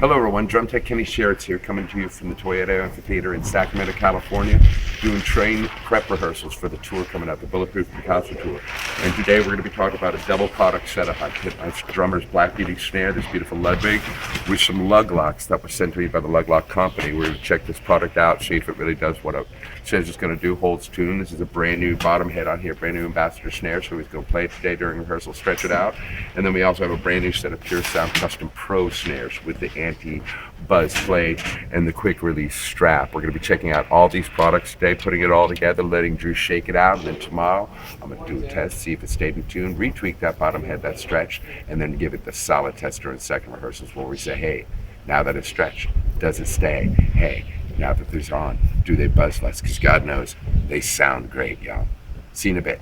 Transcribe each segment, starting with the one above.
Hello everyone, Drum Tech Kenny Sharretts here, coming to you from the Toyota Amphitheater in Sacramento, California, doing train prep rehearsals for the tour coming up, the Bulletproof Picasso tour. And today we're going to be talking about a double product setup. I hit my drummer's Black Beauty snare, this beautiful Ludwig, with some Lug Locs that were sent to me by the Lug Loc company. We're going to check this product out, see if it really does what it says it's going to do, holds tune. This is a brand new bottom head on here, brand new Ambassador snare, so he's going to play it today during rehearsal, stretch it out. And then we also have a brand new set of Puresound Custom Pro Snares with the anti-buzz plate and the quick release strap. We're going to be checking out all these products today, putting it all together, letting Drew shake it out, and then tomorrow I'm going to do a test, see if it stayed in tune, retweak that bottom head that's stretched, and then give it the solid test during second rehearsals where we say, hey, now that it's stretched, does it stay? Hey, now that it's on, do they buzz less? Because God knows, they sound great, y'all. See you in a bit.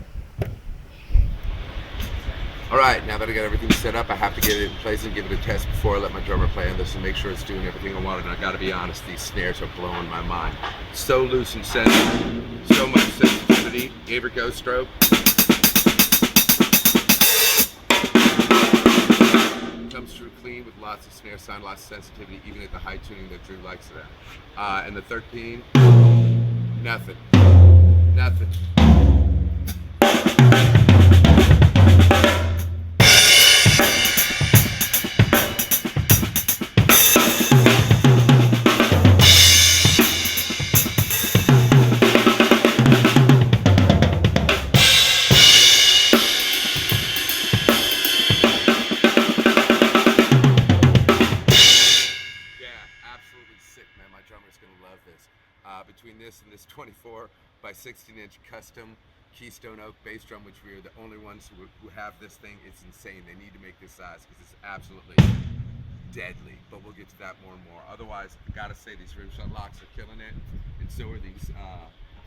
All right, now that I got everything set up, I have to get it in place and give it a test before I let my drummer play on this and make sure it's doing everything I wanted. And I gotta be honest, these snares are blowing my mind. So loose and sensitive, so much sensitivity. Gave her ghost stroke. Comes through clean with lots of snare sound, lots of sensitivity, even at the high tuning that Drew likes it at. And the 13, nothing, nothing. Between this and this 24 by 16-inch custom Keystone Oak bass drum, which we are the only ones who have this thing, it's insane. They need to make this size because it's absolutely deadly, but we'll get to that more and more. Otherwise, I gotta say, these Rimshot Locs are killing it, and so are these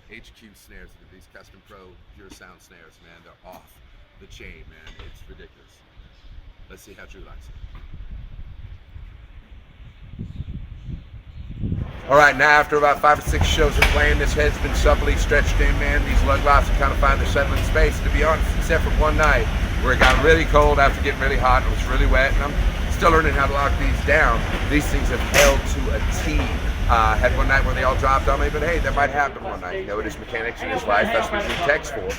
HQ snares, these Custom Pro Puresound snares, man. They're off the chain, man. It's ridiculous. Let's see how Drew likes it. All right, now after about 5 or 6 shows of playing, this head's been supplely stretched in, man. These Lug Locs have kind of find their settling space, to be honest, except for one night where it got really cold after getting really hot and it was really wet, and I'm still learning how to lock these down. These things have held to a T. Had one night where they all dropped on me, but hey, that might happen one night. You know, it is mechanics in his life, that's what we text for.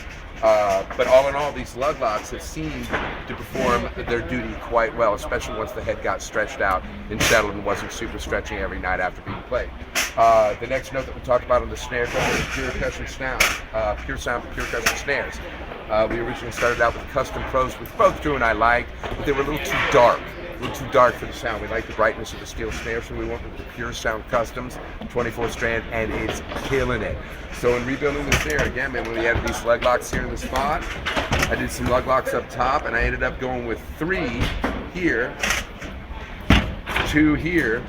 But all in all, these Lug Locs have seemed to perform their duty quite well, especially once the head got stretched out and settled and wasn't super stretching every night after being played. The next note that we talked about on the snare drum is Puresound Pure Custom Snares. We originally started out with Custom Pros, which both Drew and I liked, but they were a little too dark. A little too dark for the sound. We like the brightness of the steel snare, so we went with the Puresound Customs, 24 strand, and it's killing it. So in rebuilding the snare, again, man, when we added these Lug Locs here in the spot, I did some Lug Locs up top, and I ended up going with 3 here, 2 here,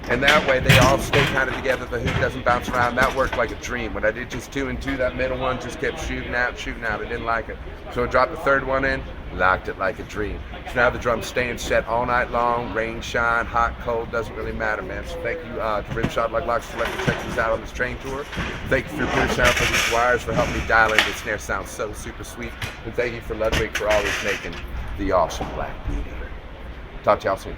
and that way they all stay kind of together, the hoop doesn't bounce around. That worked like a dream. When I did just 2 and 2, that middle one just kept shooting out. I didn't like it. So I dropped the third one in, locked it like a dream. So now the drum's staying set all night long, rain, shine, hot, cold, doesn't really matter, man. So thank you to Rimshot Lug Locs for letting me check these out on this train tour. Thank you for Puresound for these wires, for helping me dial in. This snare sounds so super sweet. And thank you for Ludwig for always making the awesome Black Beauty. Talk to y'all soon.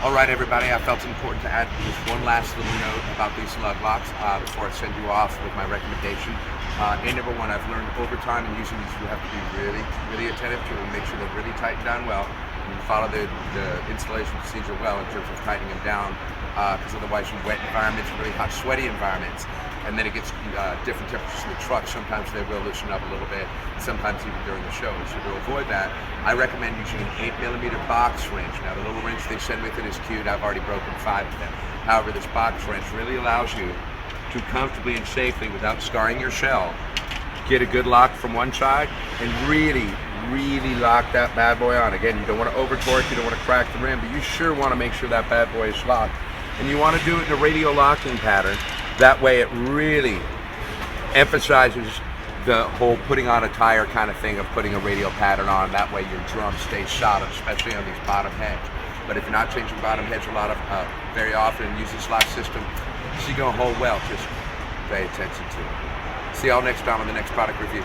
All right, everybody, I felt it important to add just one last little note about these Lug Locs before I send you off with my recommendation. And number one, I've learned over time in using these, you have to be really, really attentive to them, make sure they're really tightened down well, and follow the installation procedure well in terms of tightening them down, because otherwise in wet environments, really hot, sweaty environments, and then it gets different temperatures in the truck. Sometimes they will loosen up a little bit, sometimes even during the show. So to avoid that, I recommend using an 8mm box wrench. Now the little wrench they send with it is cute. I've already broken 5 of them. However, this box wrench really allows you to comfortably and safely, without scarring your shell, get a good lock from one side and really, really lock that bad boy on. Again, you don't want to over torque, you don't want to crack the rim, but you sure want to make sure that bad boy is locked. And you want to do it in a radial locking pattern. That way it really emphasizes the whole putting on a tire kind of thing of putting a radial pattern on. That way your drum stays solid, especially on these bottom heads. But if you're not changing bottom heads very often and use this lock system, she's gonna hold well. Just pay attention to it. See y'all next time on the next product review.